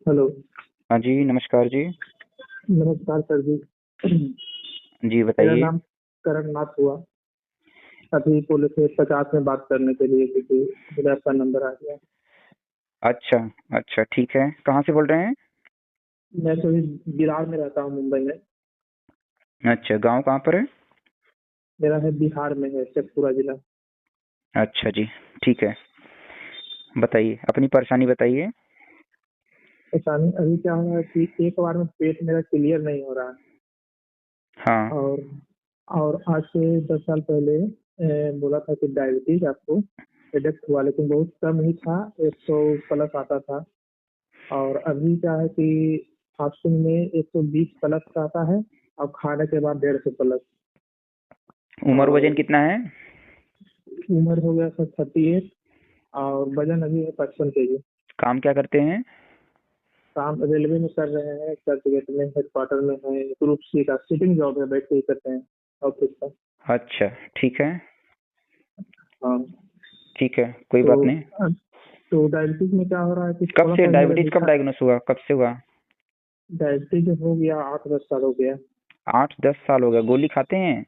Hello. हाँ जी, नमस्कार जी। नमस्कार सर जी। जी मेरा बताइए। नाम करण नाथ हुआ। अभी पुलिस से 50 में बात करने के लिए क्योंकि मुझे आपका नंबर आ गया। अच्छा, अच्छा ठीक है। कहाँ से बोल रहे हैं? मैं तो विरार में रहता हूँ, मुंबई में। अच्छा, गाँव कहाँ पर है? मेरा है बिहार में है, शेखपुरा जिला। अच्छा जी, ठीक है। बताइए, अपनी परेशानी बताइए। परेशानी अभी क्या हो रहा है कि एक बार में पेट मेरा क्लियर नहीं हो रहा है। हाँ। और आज से 10 साल पहले बोला था कि डायबिटीज आपको डिटेक्ट हुआ, लेकिन बहुत कम ही था। 100 प्लस आता था। और अभी क्या है कि फास्टिंग में 120 प्लस का आता है, और खाने के बाद 150 प्लस। उम्र वजन और कितना है? उम्र हो गया सर 38। और वजन अभी है 55 केजी। काम क्या करते हैं? काम रेलवे में कर रहे हैं, चर्च गेट में हेडक्वार्टर में है। ग्रुप सी का सिटिंग जॉब है, बैठ के ही करते हैं ऑफिस का। अच्छा, ठीक है, हाँ। ठीक है, कोई तो बात नहीं। तो डायबिटीज में क्या हो रहा है कि कब थोड़ा से सा मेरा डायबिटीज कब मीठा। डायग्नोस हुआ? कब से हुआ? डायबिटीज हो गया 8-10 साल हो गया। 8-10 साल हो गया। गोली खाते हैं?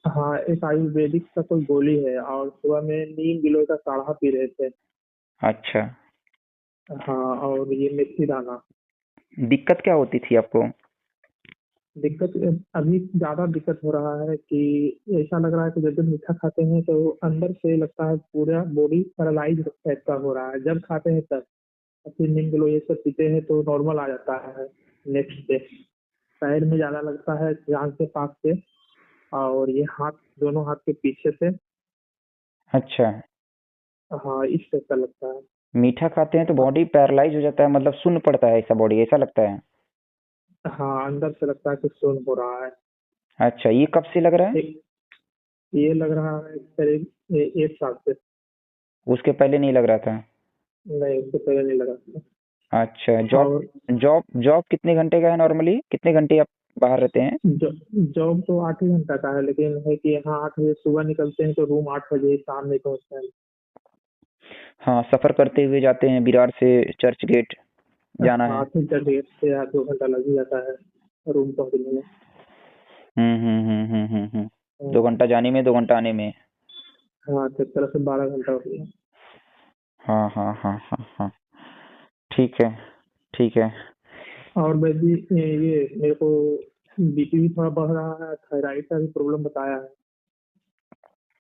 हाँ, एक आयुर्वेदिक का कोई गोली है, और सुबह में नीम गिलोय का काढ़ा पी रहे थे। अच्छा। हाँ, और ये मेथी दाना। दिक्कत क्या होती थी आपको? दिक्कत अभी ज्यादा दिक्कत हो रहा है कि ऐसा लग रहा है कि जब जब मीठा खाते हैं तो अंदर से लगता है पूरा बॉडी पैरालाइज टाइप का हो रहा है, जब खाते हैं तब। और फिर नींद लो ये सब पीते हैं तो नॉर्मल आ जाता है नेक्स्ट डे। पैर में ज्यादा लगता है, जांघ के पास से। और ये हाथ, दोनों हाथ के पीछे से। अच्छा। हाँ, इस टाइप का लगता है। मीठा खाते हैं तो बॉडी पैरालाइज हो जाता है, मतलब सुन्न पड़ता है ऐसा, बॉडी ऐसा लगता है? हाँ, अंदर से लगता है कि सुन्न हो रहा है। अच्छा, ये कब से लग रहा है? एक ये लग रहा है करीब 1 साल से। उसके पहले नहीं लग रहा था? नहीं, उससे पहले नहीं लगा था। अच्छा, जॉब और जॉब जॉब कितने घंटे का है नॉर्मली? कितने घंटे आप बाहर रहते हैं? जॉब तो 8 ही घंटा का है, लेकिन है कि यहाँ 8 बजे सुबह निकलते हैं तो रूम 8 बजे शाम में पहुँचते हैं। हाँ, सफर करते हुए जाते हैं विरार से चर्च गेट जाना हाँ, है। फिर 1.5 से 2 घंटा लग ही जाता है रूम पहुँचने में। दो हाँ। घंटा जाने में, 2 घंटा आने में। हाँ, तो एक तरह से 12 घंटा हो गया। हाँ हाँ हाँ हाँ हाँ। ठीक है, ठीक है। और मैं भी ये मेरे को बीपी भी थोड़ा बढ़ रहा है, थायराइड का भी प्रॉब्लम बताया है।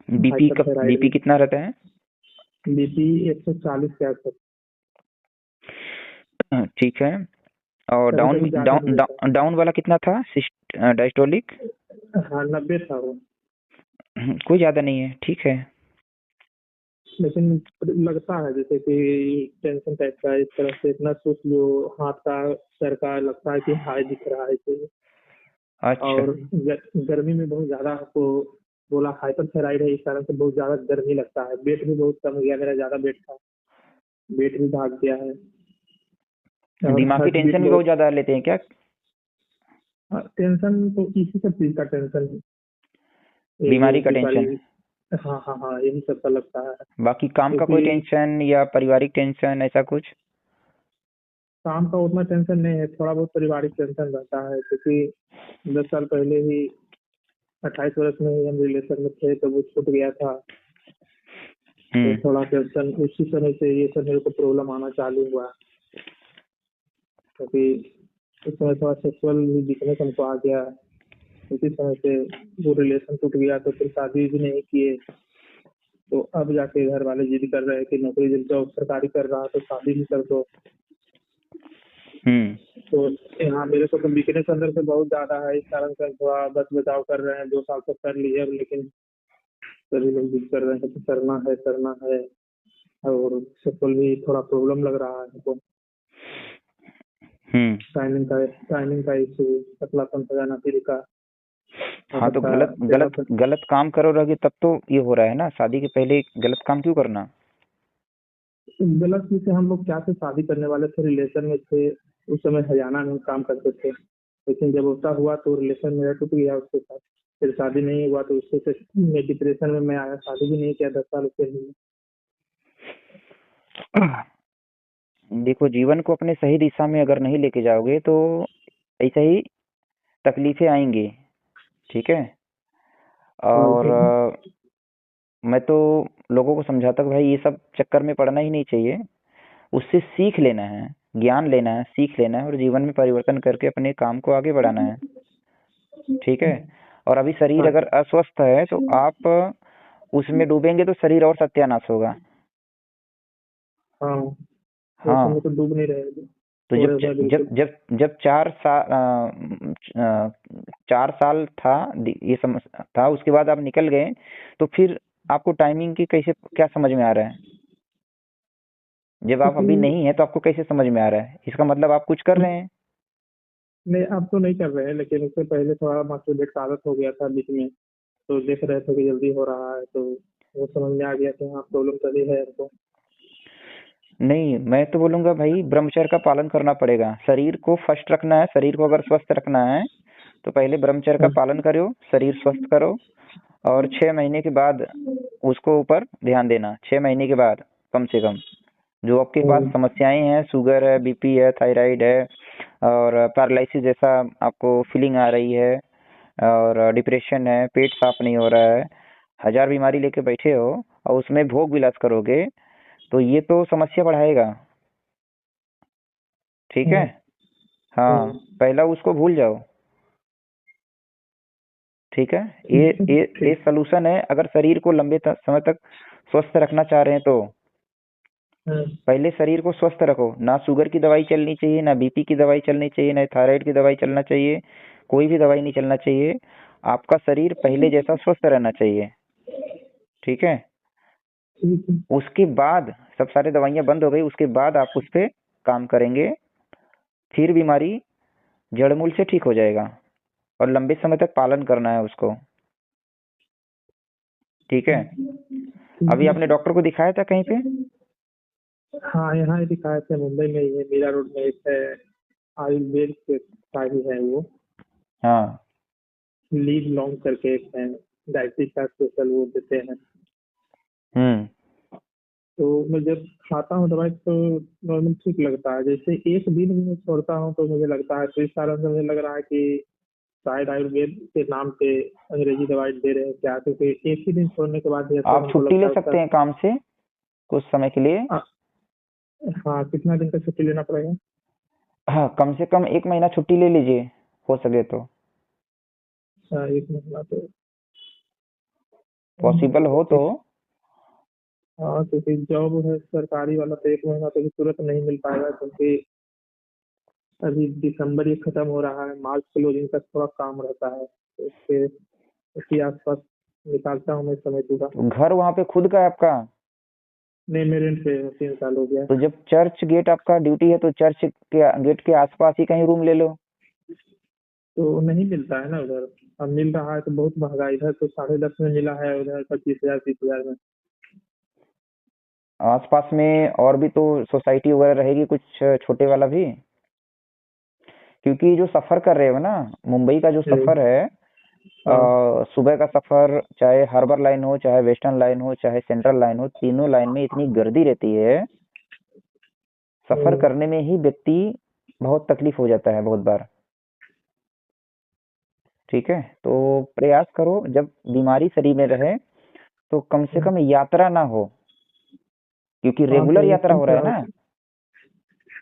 बीपी हाइपर कब, थायराइड बीपी में कितना रहता है? बीपी 140 के आसपास। ठीक है। और कभी डाउन कभी ज्यादा भी डाउन होता डाउन डाउन वाला कितना था, डायस्टोलिक? है। हाँ, 90 था वो। कोई ज्यादा नहीं है, ठीक है। लेकिन लगता है जैसे कि टेंशन टाइप का, इस तरह से इतना सुस्त जो हाथ का सर का लगता है कि हाई दिख रहा है इसे। अच्छा। और गर्मी में बहुत ज्यादा आपको बोला हाइपर थायराइड है, इस कारण से बहुत ज्यादा गर्मी लगता है। वेट भी बहुत कम हो गया, मेरा ज्यादा वेट था। वेट भी भाग गया है। और दिमागी हार्ट बीट टेंशन भी बहुत बहुत। ज्यादा लेते हैं क्या? टेंशन तो इसी सब चीज का टेंशन है। ये बीमारी का टेंशन? बीमारी। हाँ हाँ हाँ, यही सब का लगता है। बाकी काम का क्योंकि कोई टेंशन या पारिवारिक टेंशन ऐसा कुछ? काम का उतना टेंशन नहीं है, थोड़ा बहुत पारिवारिक टेंशन रहता है, क्योंकि 10 साल पहले ही 28 वर्ष में ही हम रिलेशन में थे तो वो छूट गया था। तो हम्म। थोड़ा टेंशन उसी समय से ये सब मेरे को प्रॉब्लम आना चालू हुआ। क्योंकि उस समय थोड़ा सेक्सुअल भी वीकनेस हमको आ गया। उसी समय से वो रिलेशन टूट गया, तो फिर शादी भी नहीं किए। तो अब जाके घर वाले जिद कर रहे हैं कि नौकरी जब जॉब सरकारी कर रहा तो शादी भी कर दो। हम्म। तो यहाँ मेरे को तो वीकनेस अंदर से बहुत ज्यादा है, इस कारण से थोड़ा बच बचाव कर रहे हैं। 2 साल तक कर लिए अब, लेकिन सभी लोग जिद कर रहे हैं कि करना है करना है। और सेक्सुअल भी थोड़ा प्रॉब्लम लग रहा है हमको। हम्म। टाइमिंग का इशू, पतलापन हो जाना फिर का। हो हाँ, तो सकता है गलत ज्यादा गलत गलत काम करो रहोगे तब तो ये हो रहा है ना, शादी के पहले गलत काम क्यों करना? गलत चीज से हम लोग क्या थे, शादी करने वाले थे, रिलेशन में थे। उस समय हरियाणा में हम काम करते थे। लेकिन जब उसका हुआ तो रिलेशन मेरा टूट गया उसके साथ। फिर शादी नहीं हुआ तो उससे फिर मैं डिप्रेशन में मैं आया, शादी भी नहीं किया 10 साल उसके लिए। देखो, जीवन को अपने सही दिशा में अगर नहीं लेके जाओगे तो ऐसे ही तकलीफें आएंगी। ठीक है। हाँ और ठीक है। मैं तो लोगों को समझाता हूँ भाई ये सब चक्कर में पड़ना ही नहीं चाहिए। उससे सीख लेना है, ज्ञान लेना है, सीख लेना है और जीवन में परिवर्तन करके अपने काम को आगे बढ़ाना है। ठीक है। और अभी शरीर हाँ अगर अस्वस्थ है तो आप उसमें डूबेंगे तो शरीर और सत्यानाश होगा। हाँ, वो समय हाँ। तो डूब नहीं रहेगी, तो थोड़े जब में जब बिल्कुल। जब जब 4 साल था, ये समझ था, उसके बाद आप निकल गए तो फिर आपको टाइमिंग की कैसे क्या समझ में आ रहा है? जब आप क्योंकि अभी नहीं है तो आपको कैसे समझ में आ रहा है? इसका मतलब आप कुछ कर रहे हैं। नहीं, अब तो नहीं कर रहे हैं, लेकिन उससे पहले थोड़ा मास्टरबेट का आदत हो गया था बीच में, तो देख रहे थे कि जल्दी हो रहा है, तो वो समझ में आ गया कि हाँ प्रॉब्लम तभी है हमको। नहीं, मैं तो बोलूंगा भाई ब्रह्मचर्य का पालन करना पड़ेगा। शरीर को फर्स्ट रखना है, शरीर को अगर स्वस्थ रखना है तो पहले ब्रह्मचर्य का हाँ, पालन करो, शरीर स्वस्थ करो। और 6 महीने के बाद उसको ऊपर ध्यान देना, 6 महीने के बाद कम से कम। जो आपके पास हाँ, समस्याएं हैं, शुगर है, बीपी है, थायराइड है और पैरालिसिस जैसा आपको फीलिंग आ रही है और डिप्रेशन है, पेट साफ नहीं हो रहा है, हजार बीमारी लेके बैठे हो और उसमें भोग विलास करोगे तो ये तो समस्या बढ़ाएगा। ठीक है। हाँ, हाँ। हाँ, पहला उसको भूल जाओ। ठीक है। ये ठीक है, ये ठीक। सलूशन है अगर शरीर को लंबे समय तक स्वस्थ रखना चाह रहे हैं तो। हाँ, पहले शरीर को स्वस्थ रखो, ना शुगर की दवाई चलनी चाहिए, ना बीपी की दवाई चलनी चाहिए, ना थायराइड की दवाई चलना चाहिए, कोई भी दवाई नहीं चलना चाहिए। आपका शरीर पहले जैसा स्वस्थ रहना चाहिए। ठीक है। ठीक है। उसके बाद सब सारी दवाइयां बंद हो गई, उसके बाद आप उस पे काम करेंगे, फिर बीमारी जड़मूल से ठीक हो जाएगा। और लंबे समय तक पालन करना है उसको। ठीक है। ठीक अभी है। आपने डॉक्टर को दिखाया था कहीं पे? हाँ, यहाँ ही दिखाए थे, मुंबई में ही है, मीरा रोड में एक है, आयुर्वेद के का ही है वो, हाँ। लीव लॉन्ग करके एक है, डायबिटीज का स्पेशल वो देते हैं। हम्म। तो मैं जब खाता हूँ दवाई तो नॉर्मल ठीक लगता है, जैसे एक दिन भी मैं छोड़ता हूँ तो मुझे लगता है, तो इस कारण से मुझे लग रहा है कि शायद आयुर्वेद के नाम पे अंग्रेजी दवाई दे रहे हैं क्या, क्योंकि एक ही दिन छोड़ने के बाद ही असर आप हमको छुट्टी लगता ले है उसका। सकते हैं काम से कुछ समय के लिए। आ, हाँ, कितना दिन का छुट्टी लेना पड़ेगा? हाँ, कम से कम 1 महीना छुट्टी ले लीजिए, हो सके तो। अच्छा, एक महीना तो पॉसिबल हो तो। हाँ, क्योंकि जॉब है सरकारी वाला, तो एक महीना तो भी तुरंत नहीं मिल पाएगा, क्योंकि अभी दिसंबर ही खत्म हो रहा है, मार्च क्लोजिंग तक थोड़ा काम रहता है, तो उसके उसी आसपास निकालता हूँ मैं समय पूरा। तो घर वहाँ पे खुद का है आपका? नहीं, मैं रेंट पे 3 साल हो गया। तो जब चर्च गेट आपका ड्यूटी है तो चर्च के गेट के आसपास ही कहीं रूम ले लो। तो नहीं मिलता है ना उधर, अब मिल रहा है तो बहुत महंगा, इधर तो 10.5 में मिला है, उधर 25,000 30,000 में। आसपास में और भी तो सोसाइटी वगैरह रहेगी कुछ छोटे वाला भी। क्योंकि जो सफर कर रहे हो ना, मुंबई का जो सफर है, हाँ, सुबह का सफर, चाहे हार्बर लाइन हो, चाहे वेस्टर्न लाइन हो, चाहे सेंट्रल लाइन हो, तीनों लाइन में इतनी गर्दी रहती है, सफर हम्म, करने में ही व्यक्ति बहुत तकलीफ हो जाता है बहुत बार। ठीक है। तो प्रयास करो जब बीमारी शरीर में रहे तो कम से हम्म। कम यात्रा ना हो, क्योंकि हाँ, रेगुलर तो वो यात्रा हो सोच रहा है रहा हूँ ना। कि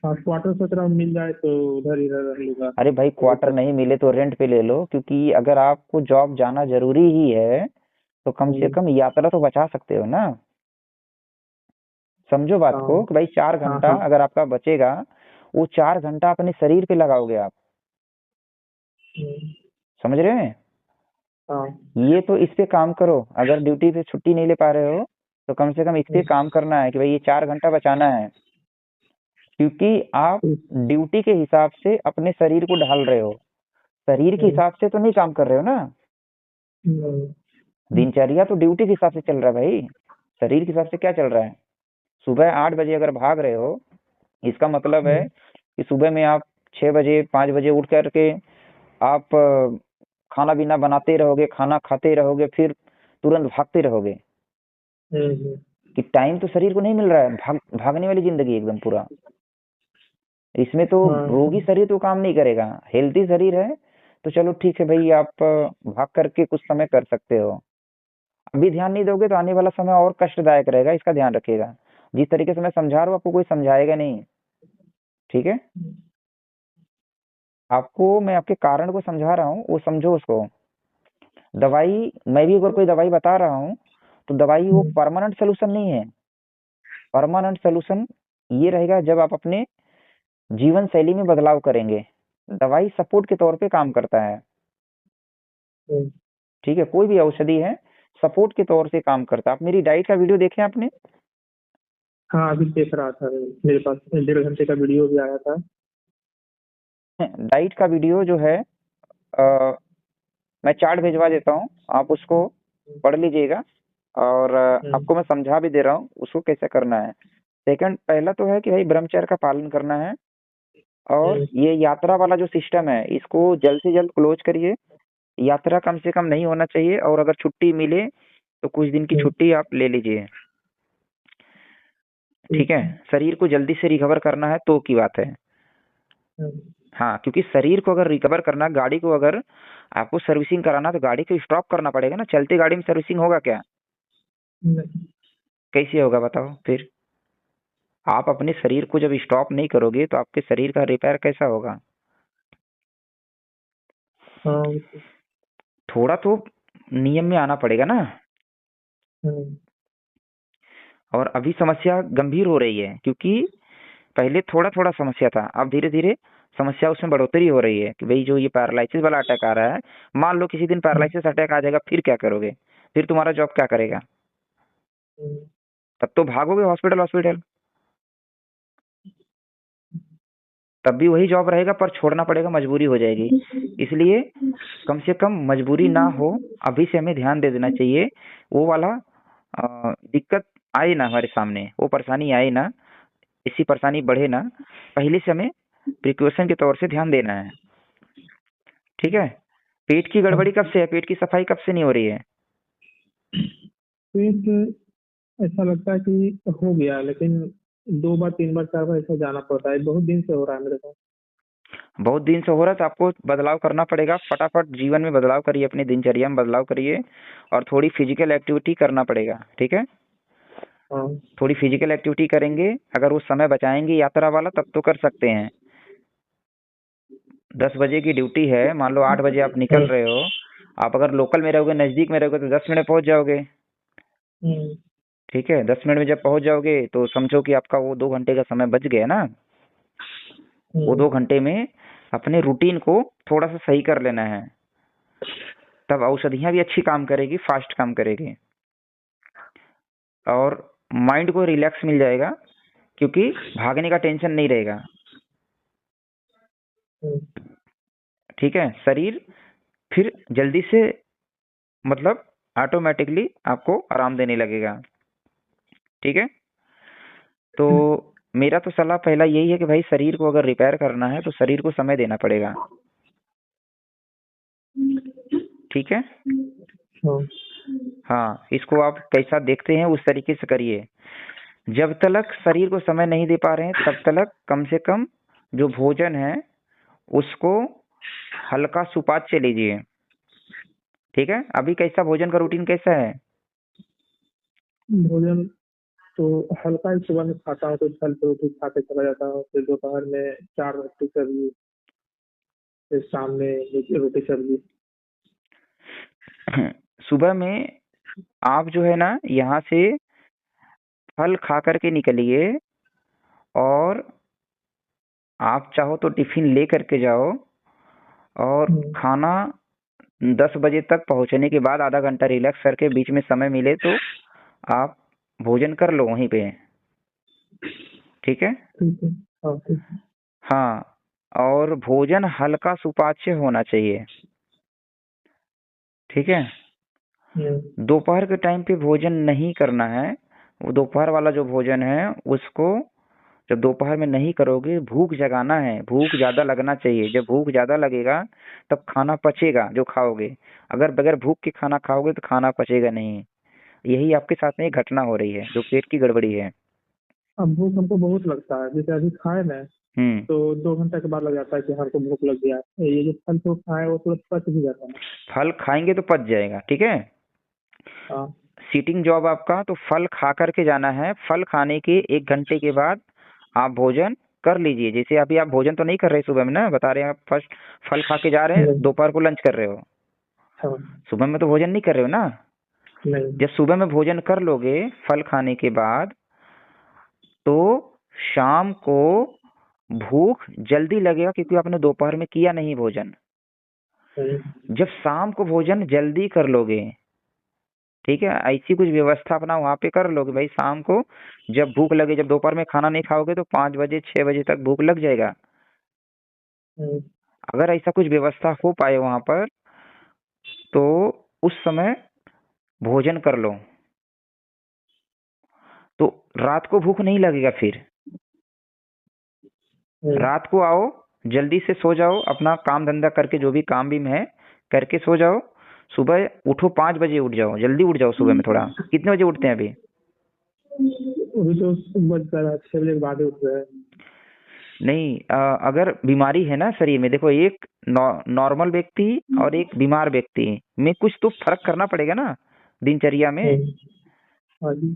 हाँ, क्वार्टर सोच रहा हूँ मिल जाए तो उधर ही रह लूंगा अरे भाई, अभी क्वार्टर तक। नहीं मिले तो रेंट पे ले लो, क्योंकि अगर आपको जॉब जाना जरूरी ही है तो कम से हम्म, कम यात्रा तो बचा सकते हो ना। समझो बात हाँ, को कि भाई चार हाँ, घंटा हाँ, अगर आपका बचेगा, वो 4 घंटा अपने शरीर पे लगाओगे आप। हम्म, समझ रहे हैं? हाँ, ये तो इस पे काम करो। अगर ड्यूटी पे छुट्टी नहीं ले पा रहे हो तो कम से कम इस पे हम्म, काम करना है कि भाई ये 4 घंटा बचाना है। क्योंकि आप ठीक, ड्यूटी के हिसाब से अपने शरीर को ढाल रहे हो, शरीर के हम्म, हिसाब से तो नहीं काम कर रहे हो ना। हम्म, दिनचर्या तो ड्यूटी के हिसाब से चल रहा है भाई, शरीर के हिसाब से क्या चल रहा है? सुबह 8 बजे अगर भाग रहे हो, इसका मतलब है हम्म, कि सुबह में आप 6 बजे 5 बजे उठ करके आप खाना पीना बनाते रहोगे, खाना खाते रहोगे, फिर तुरंत भागते रहोगे। हम्म, कि टाइम तो शरीर को नहीं मिल रहा है, भागने वाली जिंदगी एकदम पूरा। इसमें तो हाँ रोगी शरीर तो काम नहीं करेगा। हेल्दी शरीर है तो चलो ठीक है भाई, आप भाग करके कुछ समय कर सकते हो। अभी ध्यान नहीं दोगे तो आने वाला समय और कष्टदायक रहेगा, इसका ध्यान रखिएगा। जिस तरीके से मैं समझा रहा हूँ आपको कोई समझाएगा नहीं, ठीक है। आपको मैं आपके कारण को समझा रहा हूँ, वो समझो उसको। दवाई, मैं भी अगर कोई दवाई बता रहा हूँ तो दवाई वो परमानेंट सोल्यूशन नहीं है। परमानेंट सोल्यूशन ये रहेगा जब आप अपने जीवन शैली में बदलाव करेंगे। दवाई सपोर्ट के तौर पे काम करता है, ठीक है। कोई भी औषधि है सपोर्ट के तौर से काम करता है। आप मेरी डाइट का वीडियो देखे आपने? हाँ, अभी देख रहा था, मेरे पास 1.5 घंटे का वीडियो भी आया था। डाइट का वीडियो जो है, अ, मैं चार्ट भिजवा देता हूँ, आप उसको पढ़ लीजिएगा। और हम्म, आपको मैं समझा भी दे रहा हूँ उसको कैसे करना है। सेकंड, पहला तो है कि भाई ब्रह्मचर्य का पालन करना है। और हम्म, ये यात्रा वाला जो सिस्टम है इसको जल्द से जल्द क्लोज करिए। यात्रा कम से कम नहीं होना चाहिए, और अगर छुट्टी मिले तो कुछ दिन की हम्म, छुट्टी आप ले लीजिए, ठीक ठीक है। है। शरीर को जल्दी से रिकवर करना है तो की बात है। हम्म, हाँ, क्योंकि शरीर को अगर रिकवर करना, गाड़ी को अगर आपको सर्विसिंग कराना तो गाड़ी को स्टॉप करना पड़ेगा ना। चलती गाड़ी में सर्विसिंग होगा क्या? नहीं। कैसे होगा बताओ फिर? आप अपने शरीर को जब स्टॉप नहीं करोगे तो आपके शरीर का रिपेयर कैसा होगा? हाँ। थोड़ा तो नियम में आना पड़ेगा ना। हम्म, और अभी समस्या गंभीर हो रही है, क्योंकि पहले थोड़ा थोड़ा समस्या था, अब धीरे धीरे समस्या उसमें बढ़ोतरी हो रही है कि भाई जो ये पैरालिसिस वाला अटैक आ रहा है, मान लो किसी दिन हम्म, पैरालिसिस अटैक आ जाएगा, फिर क्या करोगे? फिर तुम्हारा जॉब क्या करेगा? हम्म, तब तो भागोगे हॉस्पिटल हॉस्पिटल। तब भी वही जॉब रहेगा पर छोड़ना पड़ेगा, मजबूरी हो जाएगी। इसलिए कम से कम मजबूरी ना हो, अभी से हमें ध्यान दे देना चाहिए। वो वाला दिक्कत आए ना हमारे सामने, वो परेशानी आए ना, ऐसी परेशानी बढ़े ना, पहले से हमें प्रिकॉशन के तौर से ध्यान देना है, ठीक है। पेट की हाँ। गड़बड़ी कब से है? पेट की सफाई कब से नहीं हो रही है? पेट ऐसा लगता है कि हो गया, लेकिन 2 बार 3 बार 4 बार ऐसा जाना पड़ता है, बहुत दिन से हो रहा है मेरे साथ। बहुत दिन से हो रहा है तो आपको बदलाव करना पड़ेगा। फटाफट जीवन में बदलाव करिए, अपनी दिनचर्या में बदलाव करिए, और थोड़ी फिजिकल एक्टिविटी करना पड़ेगा, ठीक है। हाँ। थोड़ी फिजिकल एक्टिविटी करेंगे, अगर वो समय बचाएंगे यात्रा वाला, तब तो कर सकते हैं। 10 बजे की ड्यूटी है, मान लो 8 बजे आप निकल हाँ। रहे हो। आप अगर लोकल में रहोगे, नजदीक में रहोगे, तो 10 मिनट में पहुंच जाओगे, हम्म, ठीक है। 10 मिनट में जब पहुंच जाओगे तो समझो कि आपका वो 2 घंटे का समय बच गया ना। वो हम्म, 2 घंटे में अपने रूटीन को थोड़ा सा सही कर लेना है, तब औषधियां भी अच्छी काम करेगी, फास्ट काम करेगी, और माइंड को रिलैक्स मिल जाएगा, क्योंकि भागने का टेंशन नहीं रहेगा, हम्म, ठीक है। शरीर फिर जल्दी से, मतलब ऑटोमेटिकली आपको आराम देने लगेगा, ठीक है। तो मेरा तो सलाह पहला यही है कि भाई शरीर को अगर रिपेयर करना है तो शरीर को समय देना पड़ेगा, ठीक है। हाँ। हाँ, इसको आप कैसा देखते हैं उस तरीके से करिए। जब तक शरीर को समय नहीं दे पा रहे हैं तब तक कम से कम जो भोजन है उसको हल्का सुपाच्य लीजिए, ठीक है। अभी कैसा भोजन का रूटीन कैसा है? भोजन तो हल्का ही सुबह में खाता हूँ, तो फल फ्रूट ही खा के चला जाता हूँ, फिर दोपहर में 4 रोटी सब्जी, फिर शाम में रोटी सब्जी। सुबह में आप जो है ना, यहाँ से फल खा करके निकलिए, और आप चाहो तो टिफिन ले करके जाओ, और हम्म, खाना 10 बजे तक पहुंचने के बाद आधा घंटा रिलैक्स करके बीच में समय मिले तो आप भोजन कर लो वहीं पे, ठीक है। ठीक है। हाँ, ठीक है। हाँ, और भोजन हल्का सुपाच्य होना चाहिए, ठीक है। हम्म, दोपहर के टाइम पे भोजन नहीं करना है। वो दोपहर वाला जो भोजन है उसको जब दोपहर में नहीं करोगे, भूख जगाना है, भूख ज्यादा लगना चाहिए। जब भूख ज्यादा लगेगा तब खाना पचेगा जो खाओगे। अगर बगैर भूख के खाना खाओगे तो खाना पचेगा नहीं। यही आपके साथ में एक घटना हो रही है, जो पेट की गड़बड़ी है, अब भूख हमको बहुत लगता है, जैसे अभी खाए ना, हम्म। तो 2 घंटे के बाद लग जाता है कि हमको भूख लग गया है। ये जो फल फ्रूट खाए वो तुरंत पच भी जाता है। फल खाएंगे तो पच जाएगा, ठीक है। हाँ। सीटिंग जॉब आपका, तो फल खा करके जाना है। फल खाने के 1 घंटे के बाद आप भोजन कर लीजिए। जैसे अभी आप भोजन तो नहीं कर रहे सुबह में ना, बता रहे हैं आप फर्स्ट फल खा के जा रहे हैं, नहीं। दोपहर को लंच कर रहे हो। हाँ। सुबह में तो भोजन नहीं कर रहे हो ना। नहीं। जब सुबह में भोजन कर लोगे फल खाने के बाद, तो शाम को भूख जल्दी लगेगा, क्योंकि आपने दोपहर में किया नहीं भोजन। नहीं। जब शाम को भोजन जल्दी कर लोगे, ठीक है, ऐसी कुछ व्यवस्था अपना वहां पे कर लोगे भाई, शाम को जब भूख लगे, जब दोपहर में खाना नहीं खाओगे तो 5 बजे 6 बजे तक भूख लग जाएगा। नहीं। अगर ऐसा कुछ व्यवस्था हो पाए वहां पर, तो उस समय भोजन कर लो, तो रात को भूख नहीं लगेगा फिर। नहीं। रात को आओ, जल्दी से सो जाओ, अपना काम धंधा करके, जो भी काम भी है करके सो जाओ। सुबह उठो, 5 बजे उठ जाओ, जल्दी उठ जाओ सुबह में थोड़ा। कितने बजे उठते हैं अभी? अभी तो बज कर 6 बजे के बाद ही उठ रहे हैं। नहीं, अगर बीमारी है ना शरीर में, देखो एक नॉर्मल व्यक्ति और एक बीमार व्यक्ति में कुछ तो फर्क करना पड़ेगा ना दिनचर्या में। हाँ जी।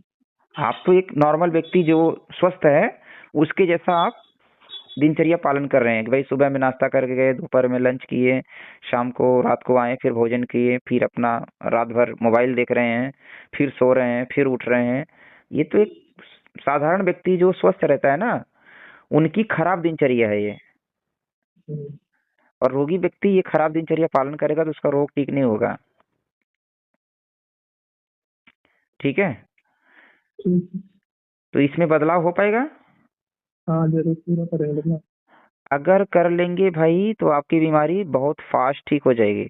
आप तो एक नॉर्मल व्यक्ति जो स्वस्थ है, उसके जैसा आप दिनचर्या पालन कर रहे हैं कि भाई सुबह में नाश्ता करके गए, दोपहर में लंच किए, शाम को रात को आए, फिर भोजन किए, फिर अपना रात भर मोबाइल देख रहे हैं, फिर सो रहे हैं, फिर उठ रहे हैं। ये तो एक साधारण व्यक्ति जो स्वस्थ रहता है ना, उनकी खराब दिनचर्या है ये। हम्म। और रोगी व्यक्ति ये खराब दिनचर्या पालन करेगा तो उसका रोग ठीक नहीं होगा, ठीक है। ठीक है। तो इसमें बदलाव हो पाएगा। हाँ जरूर पूरा करेंगे ना। अगर कर लेंगे भाई तो आपकी बीमारी बहुत फास्ट ठीक हो जाएगी,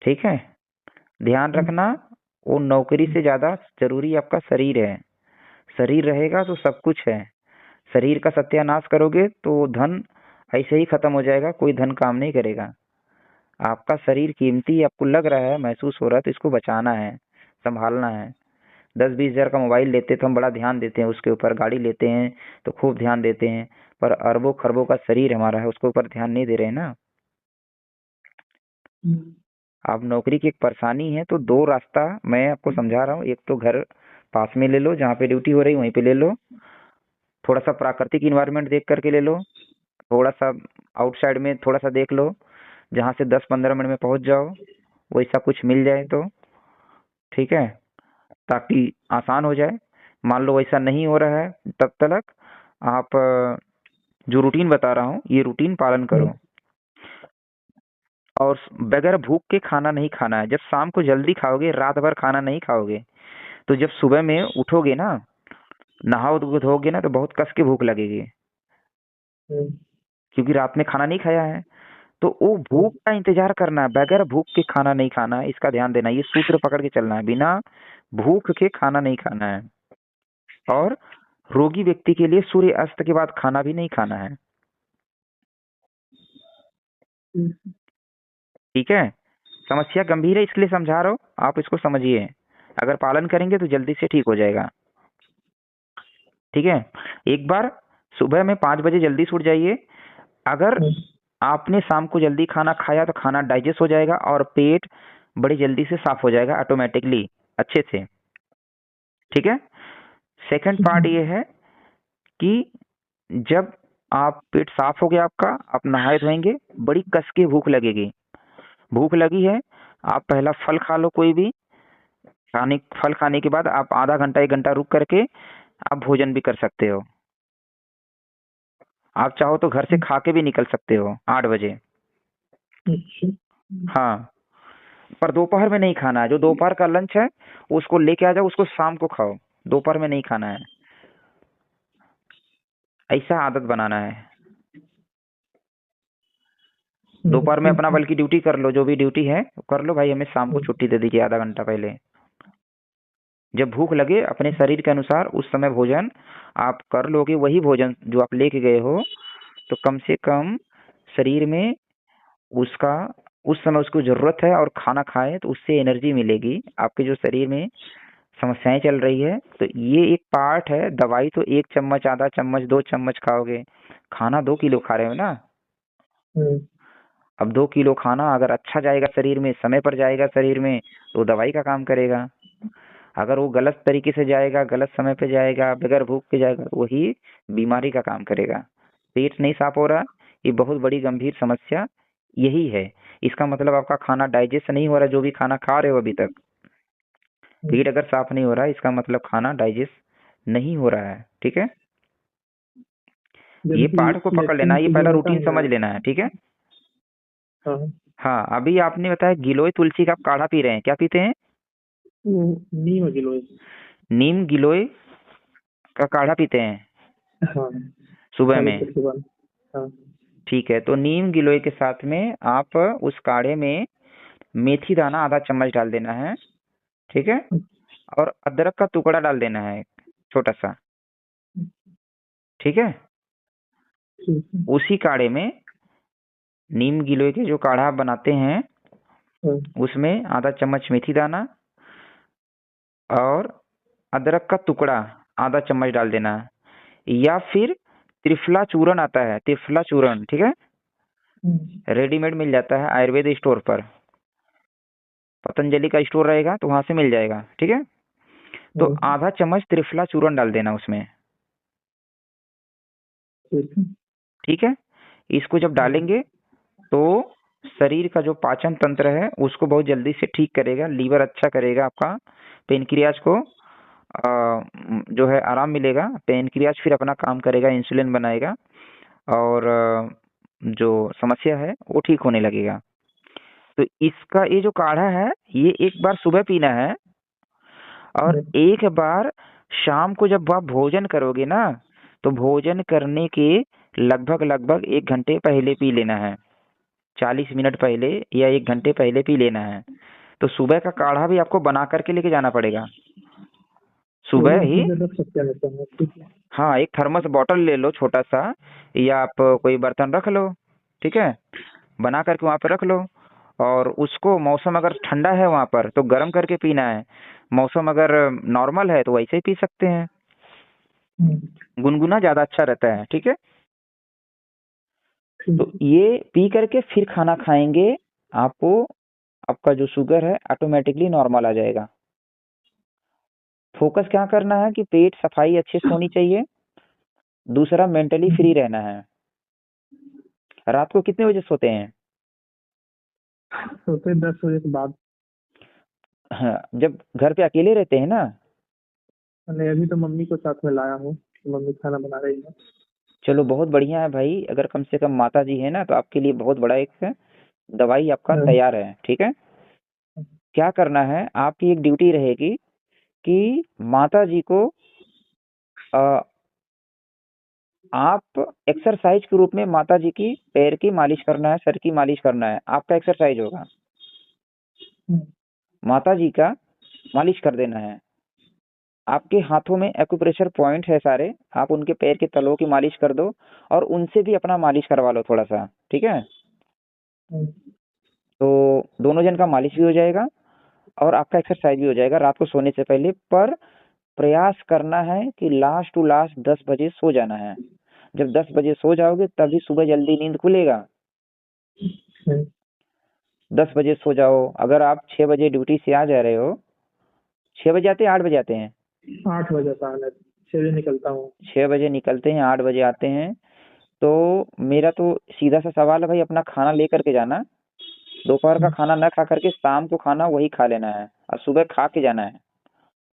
ठीक है। ध्यान रखना, वो नौकरी से ज्यादा जरूरी आपका शरीर है। शरीर रहेगा तो सब कुछ है। शरीर का सत्यानाश करोगे तो धन ऐसे ही खत्म हो जाएगा, कोई धन काम नहीं करेगा। आपका शरीर कीमती आपको लग रहा है, महसूस हो रहा है, तो इसको बचाना है, संभालना है। 10-20 हजार का मोबाइल लेते तो हम बड़ा ध्यान देते हैं उसके ऊपर, गाड़ी लेते हैं तो खूब ध्यान देते हैं, पर अरबों खरबों का शरीर हमारा है, उसके ऊपर ध्यान नहीं दे रहे हैं ना। हम्म। अब नौकरी की एक परेशानी है, तो दो रास्ता मैं आपको समझा रहा हूँ। एक तो घर पास में ले लो, जहाँ पे ड्यूटी हो रही वहीं पे ले लो। थोड़ा सा प्राकृतिक इन्वायरमेंट देख करके ले लो। थोड़ा सा आउटसाइड में थोड़ा सा देख लो, जहाँ से 10-15 मिनट में पहुंच जाओ, वैसा कुछ मिल जाए तो, ठीक है, ताकि आसान हो जाए। मान लो वैसा नहीं हो रहा है, तब तक आप जो रूटीन बता रहा हूँ ये रूटीन पालन करो। और बगैर भूख के खाना नहीं खाना है। जब शाम को जल्दी खाओगे, रात भर खाना नहीं खाओगे, तो जब सुबह में उठोगे ना, नहाओ धोगे ना, तो बहुत कस के भूख लगेगी, क्योंकि रात में खाना नहीं खाया है। तो वो भूख का इंतजार करना है, बगैर भूख के खाना नहीं खाना है, इसका ध्यान देना। ये सूत्र पकड़ के चलना है, बिना भूख के खाना नहीं खाना है। और रोगी व्यक्ति के लिए सूर्य अस्त के बाद खाना भी नहीं खाना है, ठीक है। समस्या गंभीर है, इसलिए समझा रहा हूँ, आप इसको समझिए। अगर पालन करेंगे तो जल्दी से ठीक हो जाएगा, ठीक है। एक बार सुबह में 5 बजे जल्दी से उठ जाइए। अगर आपने शाम को जल्दी खाना खाया तो खाना डाइजेस्ट हो जाएगा और पेट बड़ी जल्दी से साफ हो जाएगा ऑटोमेटिकली, अच्छे से, ठीक है। सेकंड पार्ट ये है कि जब आप पेट साफ हो गया आपका, आप नहाए धोएंगे, बड़ी कस के भूख लगेगी। भूख लगी है, आप पहला फल खा लो कोई भी। फल खाने के बाद आप आधा घंटा 1 घंटा रुक करके आप भोजन भी कर सकते हो। आप चाहो तो घर से खा के भी निकल सकते हो 8 बजे। अच्छा। हाँ, पर दोपहर में नहीं खाना है। जो दोपहर का लंच है उसको लेके आ जाओ, उसको शाम को खाओ, दोपहर में नहीं खाना है। ऐसा आदत बनाना है। दोपहर में अपना बल्कि ड्यूटी कर लो, जो भी ड्यूटी है कर लो भाई, हमें शाम को छुट्टी दे दीजिए आधा घंटा पहले। जब भूख लगे अपने शरीर के अनुसार उस समय भोजन आप कर लोगे, वही भोजन जो आप लेके गए हो, तो कम से कम शरीर में उसका उस समय उसको जरूरत है, और खाना खाए तो उससे एनर्जी मिलेगी आपके जो शरीर में समस्याएं चल रही है, तो ये एक पार्ट है। दवाई तो 1 चम्मच, आधा चम्मच, 2 चम्मच खाओगे। खाना 2 किलो खा रहे हो ना। हम्म, अब 2 किलो खाना अगर अच्छा जाएगा शरीर में, समय पर जाएगा शरीर में, तो दवाई का काम करेगा। अगर वो गलत तरीके से जाएगा, गलत समय पे जाएगा, बगैर भूख के जाएगा, तो वही बीमारी का काम करेगा। पेट नहीं साफ हो रहा, ये बहुत बड़ी गंभीर समस्या यही है। इसका मतलब आपका खाना डाइजेस्ट नहीं हो रहा, जो भी खाना खा रहे हो अभी तक। हम्म। पेट अगर साफ नहीं हो रहा है, इसका मतलब खाना डाइजेस्ट नहीं हो रहा है। ठीक है, ये जबकि पार्ट को पकड़ लेना लेट्रिन है, ये से जो पहला होता रूटीन है समझ ना। लेना है। ठीक है। हाँ, हाँ, अभी आपने बताया गिलोय तुलसी का आप काढ़ा पी रहे हैं, क्या पीते हैं? वो नीम गिलोय। नीम गिलोय का काढ़ा पीते हैं हाँ, सुबह खाली में। पेट के बाद। हाँ। ठीक है, तो नीम गिलोय के साथ में आप उस काढ़े में मेथी दाना आधा चम्मच डाल देना है। ठीक है, और अदरक का टुकड़ा डाल देना है, छोटा सा। ठीक है, ठीक है। उसी काढ़े में नीम गिलोय के जो काढ़ा आप बनाते हैं, हाँ, उसमें आधा चम्मच मेथी दाना और अदरक का टुकड़ा आधा चम्मच डाल देना है। या फिर त्रिफला चूर्ण आता है, त्रिफला चूर्ण। ठीक है, हम्म, रेडीमेड मिल जाता है आयुर्वेद स्टोर पर। पतंजलि का स्टोर रहेगा तो वहां से मिल जाएगा। ठीक है, तो हाँ, आधा चम्मच त्रिफला चूर्ण डाल देना उसमें। ठीक है। ठीक है, इसको जब हाँ, डालेंगे तो शरीर का जो पाचन तंत्र है उसको बहुत जल्दी से ठीक करेगा, लीवर अच्छा करेगा आपका, पेनक्रियाज को जो है आराम मिलेगा। पेनक्रियाज फिर अपना काम करेगा, इंसुलिन बनाएगा, और जो समस्या है वो ठीक होने लगेगा। तो इसका ये जो काढ़ा है, ये एक बार सुबह पीना है, और हाँ, एक बार शाम को जब आप भोजन करोगे ना, तो भोजन करने के लगभग लगभग 1 घंटे पहले पी लेना है। 40 मिनट पहले या 1 घंटे पहले पी लेना है। तो सुबह का काढ़ा भी आपको बना करके लेके जाना पड़ेगा वो सुबह ही। अपनी जगह रख सकते हैं तो है, ठीक है। हाँ, एक थर्मस बॉटल ले लो छोटा सा, या आप कोई बर्तन रख लो। ठीक है, बना करके वहां पर रख लो, और उसको मौसम अगर ठंडा है वहां पर तो गर्म करके पीना है। मौसम अगर नॉर्मल है तो वैसे ही पी सकते हैं। हम्म, गुनगुना ज्यादा अच्छा रहता है। ठीक है, तो ठीक है। ये पी करके फिर खाना खाएंगे, आपको आपका जो शुगर है ऑटोमेटिकली नॉर्मल आ जाएगा। फोकस क्या करना है कि पेट सफाई अच्छे से होनी चाहिए। दूसरा, मेंटली फ्री हम्म, रहना है। रात को कितने बजे सोते हैं? सोते 10 बजे के बाद। हाँ, जब घर पे अकेले रहते हैं ना। मैंने अभी तो मम्मी को साथ में लाया हूँ, मम्मी खाना बना रही है। चलो बहुत बढ़िया है भाई, अगर कम से कम माता जी है ना तो आपके लिए बहुत बड़ा एक दवाई आपका हाँ, तैयार है। ठीक है, क्या करना है, आपकी एक ड्यूटी रहेगी कि माता जी को आ, आप एक्सरसाइज के रूप में माता जी की पैर की मालिश करना है, सर की मालिश करना है, आपका एक्सरसाइज होगा। हम्म, माता जी का मालिश कर देना है। आपके हाथों में एक्यूप्रेशर पॉइंट है सारे, आप उनके पैर के तलों की मालिश कर दो, और उनसे भी अपना मालिश करवा लो थोड़ा सा। ठीक है, हम्म, तो दोनों जन का मालिश भी हो जाएगा और आपका एक्सरसाइज भी हो जाएगा रात को सोने से पहले। पर प्रयास करना है कि लास्ट टू लास्ट 10 बजे सो जाना है। जब 10 बजे सो जाओगे तभी सुबह जल्दी नींद खुलेगा। हम्म। 10 बजे सो जाओ। अगर आप 6 बजे ड्यूटी से आ जा रहे हो, 6 बजे आते हैं, 8 बजे आते हैं? 8 बजे का आना, 6 बजे निकलता हूँ। 6 बजे निकलते हैं, 8 बजे आते हैं। तो मेरा तो सीधा सा सवाल है भाई, अपना खाना लेकर के जाना। दोपहर का हम्म, खाना न खा करके शाम को खाना वही खा लेना है, और सुबह खा के जाना है।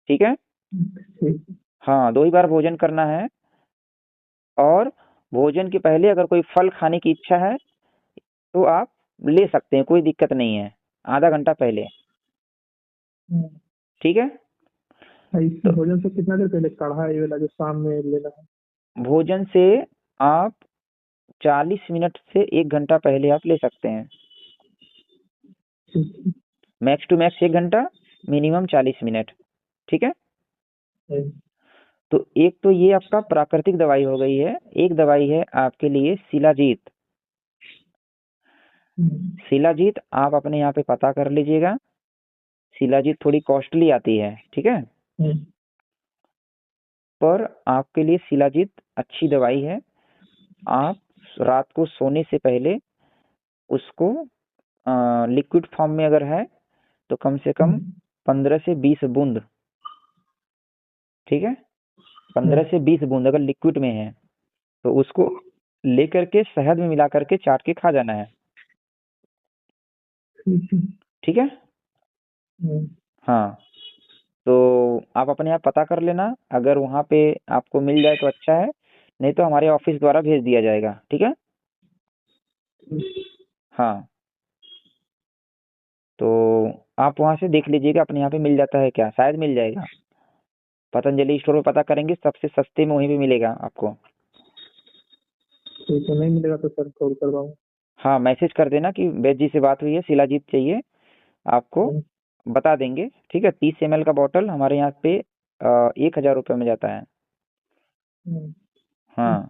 ठीक है, ठीक। हाँ, 2 ही बार भोजन करना है। और भोजन के पहले अगर कोई फल खाने की इच्छा है तो आप ले सकते हैं, कोई दिक्कत नहीं है, आधा घंटा पहले। हम्म। ठीक है, इस तो भोजन से कितना देर पहले काढ़ा ये वाला जो शाम में लेना है? भोजन से आप 40 मिनट से 1 घंटा पहले आप ले सकते हैं। ठीक मैक्स टू मैक्स 1 घंटा, मिनिमम 40 मिनट। ठीक है, है। तो एक तो ये आपका प्राकृतिक दवाई हो गई है। एक दवाई है आपके लिए शिलाजीत। हम्म, शिलाजीत आप अपने यहाँ पे पता कर लीजिएगा। शिलाजीत थोड़ी कॉस्टली आती है। ठीक है, हम्म, पर आपके लिए शिलाजीत अच्छी दवाई है। आप रात को सोने से पहले उसको लिक्विड फॉर्म में अगर है तो कम से कम हम्म, 15 से 20 बूंद, ठीक है, हम्म, 15 से 20 बूंद अगर लिक्विड में है तो उसको लेकर के शहद में मिला करके चाट के खा जाना है। ठीक है। ठीक है। हम्म, हाँ, तो आप अपने आप पता कर लेना, अगर वहाँ पे आपको मिल जाए तो अच्छा है, नहीं तो हमारे ऑफिस द्वारा भेज दिया जाएगा। ठीक है। ठीक। हाँ, तो आप वहाँ से देख लीजिएगा अपने यहाँ पे मिल जाता है क्या, शायद मिल जाएगा। पतंजलि स्टोर में पता करेंगे सबसे सस्ते में वहीं पे मिलेगा आपको। ठीक है, नहीं मिलेगा तो सर कॉल करवाऊँ। हाँ, मैसेज कर देना कि वैद्य जी से बात हुई है, शिलाजीत चाहिए आपको, हम्म, बता देंगे। ठीक है, 30 ml का बॉटल हमारे यहाँ पे 1,000 रुपये में जाता है। हम्म, हाँ,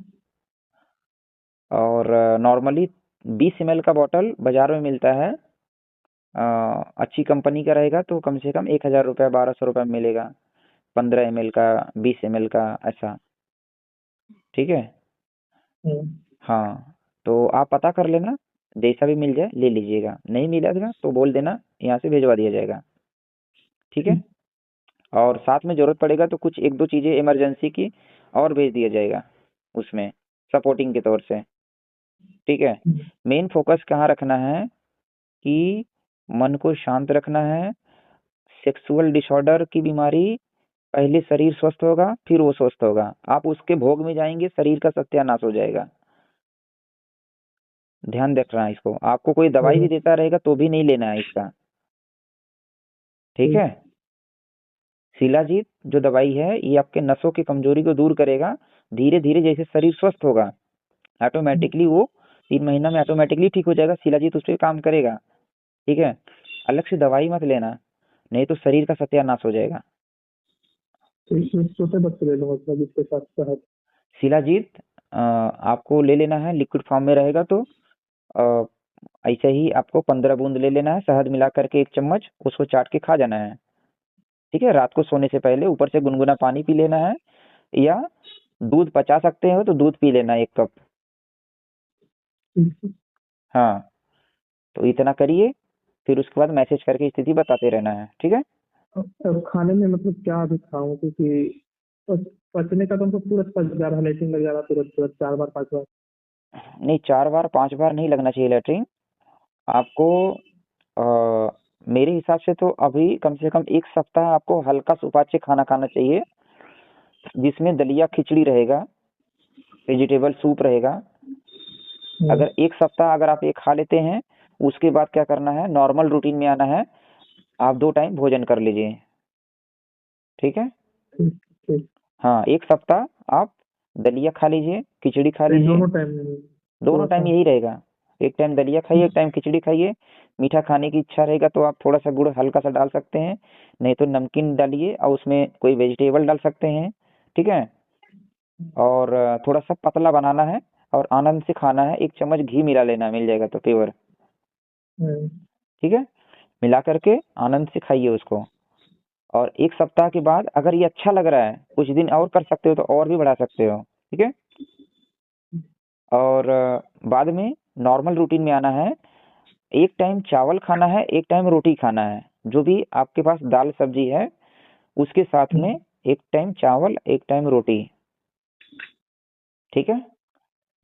और नॉर्मली 20 ml का बॉटल बाजार में मिलता है, अच्छी कंपनी का रहेगा तो कम से कम 1,000 रुपये 1,200 रुपये में मिलेगा। 15 ml का, 20 ml का, ऐसा। ठीक है। हम्म, हाँ, तो आप पता कर लेना, जैसा भी मिल जाए ले लीजिएगा, नहीं मिलेगा तो बोल देना, यहाँ से भिजवा दिया जाएगा। ठीक है। ठीक। और साथ में जरूरत पड़ेगा तो कुछ एक दो चीजें इमरजेंसी की और भेज दिया जाएगा उसमें, सपोर्टिंग के तौर से। ठीक है। हम्म, मेन फोकस कहाँ रखना है कि मन को शांत रखना है। सेक्सुअल डिसऑर्डर की बीमारी, पहले शरीर स्वस्थ होगा फिर वो स्वस्थ होगा, आप उसके भोग में जाएंगे शरीर का सत्यानाश हो जाएगा। ध्यान रखना है इसको, आपको कोई दवाई भी हम्म, देता रहेगा तो भी नहीं लेना है इसका। ठीक ठीक। है। शिलाजीत जो दवाई है ये आपके नसों की कमजोरी को दूर करेगा। धीरे धीरे जैसे शरीर स्वस्थ होगा हम्म, ऑटोमेटिकली वो 3 महीना में ऑटोमेटिकली ठीक हो जाएगा, शिलाजीत उस पर काम करेगा। ठीक है। अलग से दवाई मत लेना, नहीं तो शरीर का सत्यानाश हो जाएगा। ठीक है, छोटे बच्चे ले लूंगा सर इसके साथ शहद। शिलाजीत आपको ले लेना है, लिक्विड फॉर्म में रहेगा तो अ, ऐसे ही आपको 15 बूंद ले लेना है, शहद मिला करके 1 चम्मच, उसको चाट के खा जाना है। ठीक है, रात को सोने से पहले ऊपर से गुनगुना पानी पी लेना है, या दूध पचा सकते हो तो दूध पी लेना 1 कप। ठीक है। हाँ, तो इतना करिए, फिर उसके बाद मैसेज करके स्थिति बताते रहना है। ठीक है। अब खाने में मतलब क्या अभी खाऊं, क्योंकि पचने का तो हमको पूरा पच जा रहा है, लेटिंग लग जा रहा है तुरंत तुरंत 4 बार 5 बार। नहीं, 4 बार 5 बार नहीं लगना चाहिए लेटरिन आपको। मेरे हिसाब से तो अभी कम से कम 1 सप्ताह आपको हल्का सुपाच्य खाना खाना चाहिए, जिसमें दलिया खिचड़ी रहेगा, वेजिटेबल सूप रहेगा। हम्म, अगर 1 सप्ताह अगर आप ये खा लेते हैं, उसके बाद क्या करना है, नॉर्मल रूटीन में आना है, आप 2 टाइम भोजन कर लीजिए। ठीक है। ठीक। ठीक। हाँ, 1 सप्ताह आप दलिया खा लीजिए, खिचड़ी खा तो ये लीजिए, दोनों टाइम दोनों थोड़ा टाइम सा। यही रहेगा। एक टाइम दलिया खाइए, एक टाइम खिचड़ी खाइए। मीठा खाने की इच्छा रहेगा तो आप थोड़ा सा गुड़ हल्का सा डाल सकते हैं, नहीं तो नमकीन डालिए और उसमें कोई वेजिटेबल डाल सकते हैं। ठीक है। और थोड़ा सा पतला बनाना है और आनंद से खाना है, 1 चम्मच घी मिला लेना, मिल जाएगा तो प्योर। हम्म, ठीक है, मिला करके आनंद से खाइए उसको। और 1 सप्ताह के बाद अगर ये अच्छा लग रहा है, कुछ दिन और कर सकते हो तो और भी बढ़ा सकते हो। ठीक है। और बाद में नॉर्मल रूटीन में आना है, एक टाइम चावल खाना है, एक टाइम रोटी खाना है, जो भी आपके पास दाल सब्जी है उसके साथ में, एक टाइम चावल एक टाइम रोटी। ठीक है।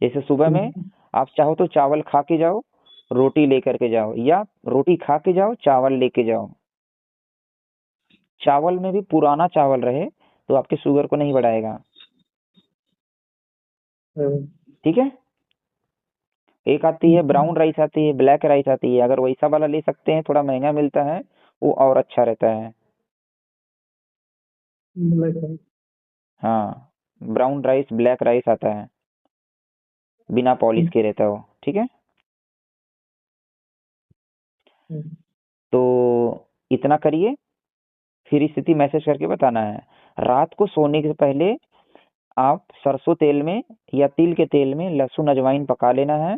जैसे सुबह ठीक में है। आप चाहो तो चावल खा के जाओ, रोटी लेकर के जाओ, या रोटी खा के जाओ चावल लेके जाओ। चावल में भी पुराना चावल रहे तो आपके शुगर को नहीं बढ़ाएगा। हम्म, ठीक है। एक आती है ठीक है। ब्राउन राइस, आती है ब्लैक राइस, आती है, अगर वैसा वाला ले सकते हैं, थोड़ा महंगा मिलता है, वो और अच्छा रहता है। ब्लैक है। हाँ, ब्राउन राइस ब्लैक राइस आता है, बिना पॉलिश ठीक। के रहता हो। ठीक है। हम्म, तो इतना करिए, फिर स्थिति मैसेज करके बताना है। रात को सोने से पहले आप सरसों तेल में या तिल के तेल में लहसुन अजवाइन पका लेना है,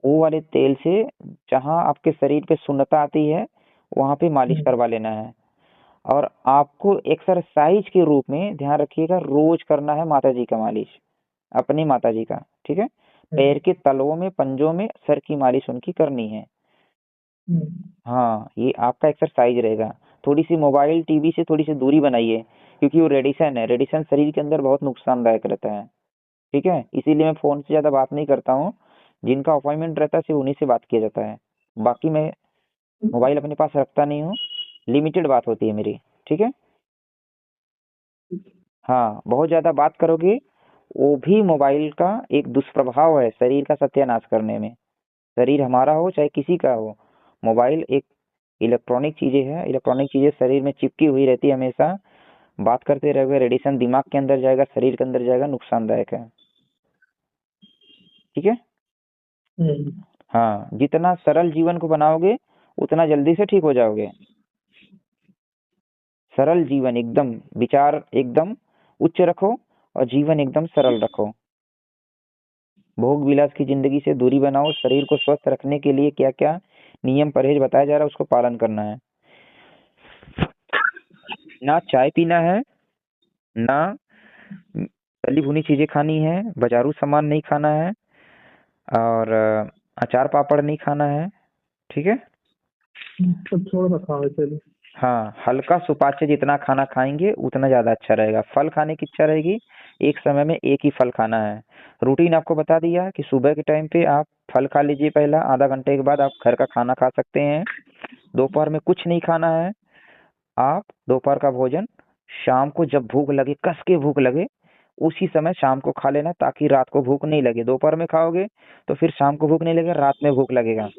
वो वाले तेल से जहाँ आपके शरीर पे सुन्नता आती है वहां पे मालिश हम्म, करवा लेना है। और आपको एक्सरसाइज के रूप में ध्यान रखिएगा, रोज करना है माता जी का मालिश, अपनी माता जी का, ठीक है। पैर के तलवों में, पंजों में, सर की मालिश उनकी करनी है। हाँ, ये आपका एक्सरसाइज रहेगा। थोड़ी सी मोबाइल टीवी से थोड़ी सी दूरी बनाइए, क्योंकि वो रेडिएशन है, रेडिएशन शरीर के अंदर बहुत नुकसानदायक रहता है, ठीक है। इसीलिए मैं फोन से ज्यादा बात नहीं करता हूँ, जिनका अपॉइंटमेंट रहता है सिर्फ उन्हीं से बात किया जाता है। बाकी मैं मोबाइल अपने पास रखता नहीं हूँ, लिमिटेड बात होती है मेरी, ठीक है। हाँ, बहुत ज्यादा बात करोगे, वो भी मोबाइल का एक दुष्प्रभाव है शरीर का सत्यानाश करने में। शरीर हमारा हो चाहे किसी का हो, मोबाइल एक इलेक्ट्रॉनिक चीजें है, इलेक्ट्रॉनिक चीजें शरीर में चिपकी हुई रहती है हमेशा। बात करते रहोगे, रेडिएशन दिमाग के अंदर जाएगा, शरीर के अंदर जाएगा, नुकसानदायक है, ठीक है। हाँ, जितना सरल जीवन को बनाओगे उतना जल्दी से ठीक हो जाओगे। सरल जीवन, एकदम विचार एकदम उच्च रखो और जीवन एकदम सरल रखो। भोग विलास की जिंदगी से दूरी बनाओ। शरीर को स्वस्थ रखने के लिए क्या क्या नियम परहेज बताया जा रहा है उसको पालन करना है। ना चाय पीना है, ना तली भुनी चीजें खानी है, बाजारू सामान नहीं खाना है, और अचार पापड़ नहीं खाना है, ठीक है। सब छोड़ रखा है चलिए। हाँ, हल्का सुपाच्य जितना खाना खाएंगे उतना ज्यादा अच्छा रहेगा। फल खाने की इच्छा रहेगी, एक समय में एक ही फल खाना है। रूटीन आपको बता दिया कि सुबह के टाइम पे आप फल खा लीजिए, पहला आधा घंटे के बाद आप घर का खाना खा सकते हैं। दोपहर में कुछ नहीं खाना है। आप दोपहर का भोजन शाम को जब भूख लगे, कस के भूख लगे, उसी समय शाम को खा लेना, ताकि रात को भूख नहीं लगे। दोपहर में खाओगे तो फिर शाम को भूख नहीं लगेगा, रात में भूख लगेगा।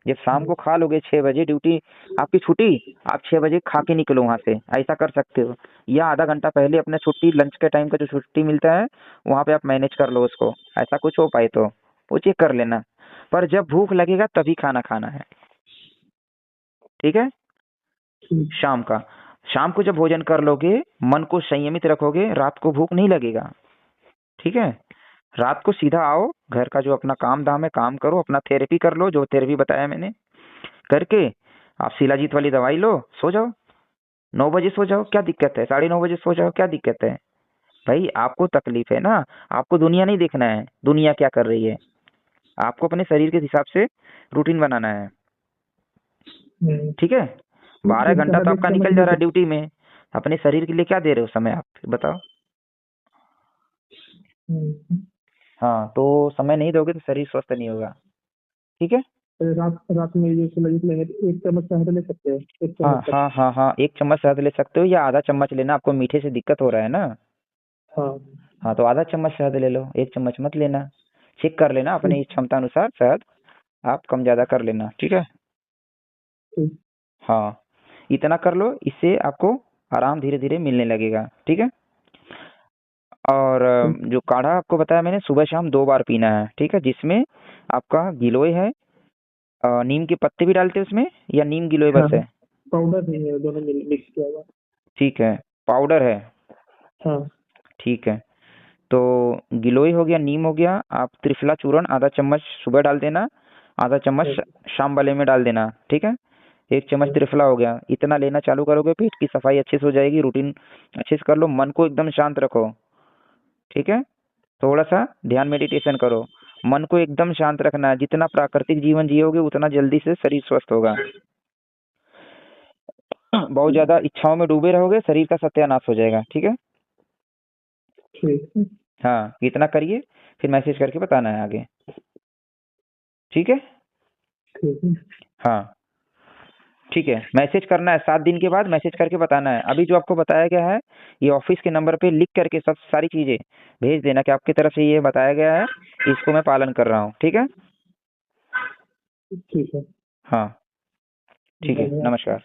जब शाम को खा लोगे 6 बजे, ड्यूटी आपकी छुट्टी, आप 6 बजे खा के निकलो वहां से, ऐसा कर सकते हो। या आधा घंटा पहले अपने छुट्टी, लंच के टाइम का जो छुट्टी मिलता है वहां पे आप मैनेज कर लो उसको, ऐसा कुछ हो पाए तो वो चेक कर लेना। पर जब भूख लगेगा तभी खाना खाना है, ठीक है। शाम का, शाम को जब भोजन कर लोगे, मन को संयमित रखोगे, रात को भूख नहीं लगेगा, ठीक है। रात को सीधा आओ, घर का जो अपना काम धाम है काम करो, अपना थेरेपी कर लो, जो थेरेपी बताया मैंने करके आप शिलाजीत वाली दवाई लो, सो जाओ। 9 बजे सो जाओ, क्या दिक्कत है। 9:30 बजे सो जाओ, क्या दिक्कत है। भाई आपको तकलीफ है ना, आपको दुनिया नहीं देखना है दुनिया क्या कर रही है, आपको अपने शरीर के हिसाब से रूटीन बनाना है, ठीक है। 12 घंटा तो आपका निकल जा रहा है ड्यूटी में, अपने शरीर के लिए क्या दे रहे हो समय, आप बताओ। हाँ, तो समय नहीं दोगे तो शरीर स्वस्थ नहीं होगा, ठीक है। रात रात में जो शिलाजीत लेंगे तो 1 चम्मच शहद ले सकते हैं, 1 चम्मच हाँ तक। हाँ हाँ हाँ, 1 चम्मच शहद ले सकते हो या आधा चम्मच लेना, आपको मीठे से दिक्कत हो रहा है ना। हाँ हाँ, तो आधा चम्मच शहद ले लो, 1 चम्मच मत लेना। चेक कर लेना अपनी क्षमता अनुसार, शहद आप कम ज्यादा कर लेना, ठीक है। ठीक। हाँ, इतना कर लो, इससे आपको आराम धीरे धीरे मिलने लगेगा, ठीक है। और जो काढ़ा आपको बताया मैंने, सुबह शाम 2 बार पीना है, ठीक है। जिसमें आपका गिलोय है, नीम के पत्ते भी डालते हैं उसमें, या नीम गिलोय हाँ बस है। पाउडर नहीं है, दोनों मिक्स किया हुआ। ठीक है, पाउडर है, हाँ ठीक है। तो गिलोय हो गया, नीम हो गया, आप त्रिफला चूर्ण आधा चम्मच सुबह डाल देना, आधा चम्मच शाम वाले में डाल देना, ठीक है। 1 चम्मच त्रिफला हो गया, इतना लेना चालू करोगे, पेट की सफाई अच्छे से हो जाएगी। रूटीन अच्छे से कर लो, मन को एकदम शांत रखो, ठीक है। थोड़ा सा ध्यान मेडिटेशन करो, मन को एकदम शांत रखना है। जितना प्राकृतिक जीवन जियोगे उतना जल्दी से शरीर स्वस्थ होगा। बहुत ज्यादा इच्छाओं में डूबे रहोगे, शरीर का सत्यानाश हो जाएगा, ठीक है। ठीक है। हाँ, इतना करिए, फिर मैसेज करके बताना है आगे, ठीक है। ठीक है। हाँ, ठीक है, मैसेज करना है 7 दिन के बाद, मैसेज करके बताना है। अभी जो आपको बताया गया है, ये ऑफिस के नंबर पे लिख करके सब सारी चीजें भेज देना कि आपकी तरफ से ये बताया गया है, इसको मैं पालन कर रहा हूँ, ठीक है। ठीक है। हाँ, ठीक है, धन्यवाद। नमस्कार।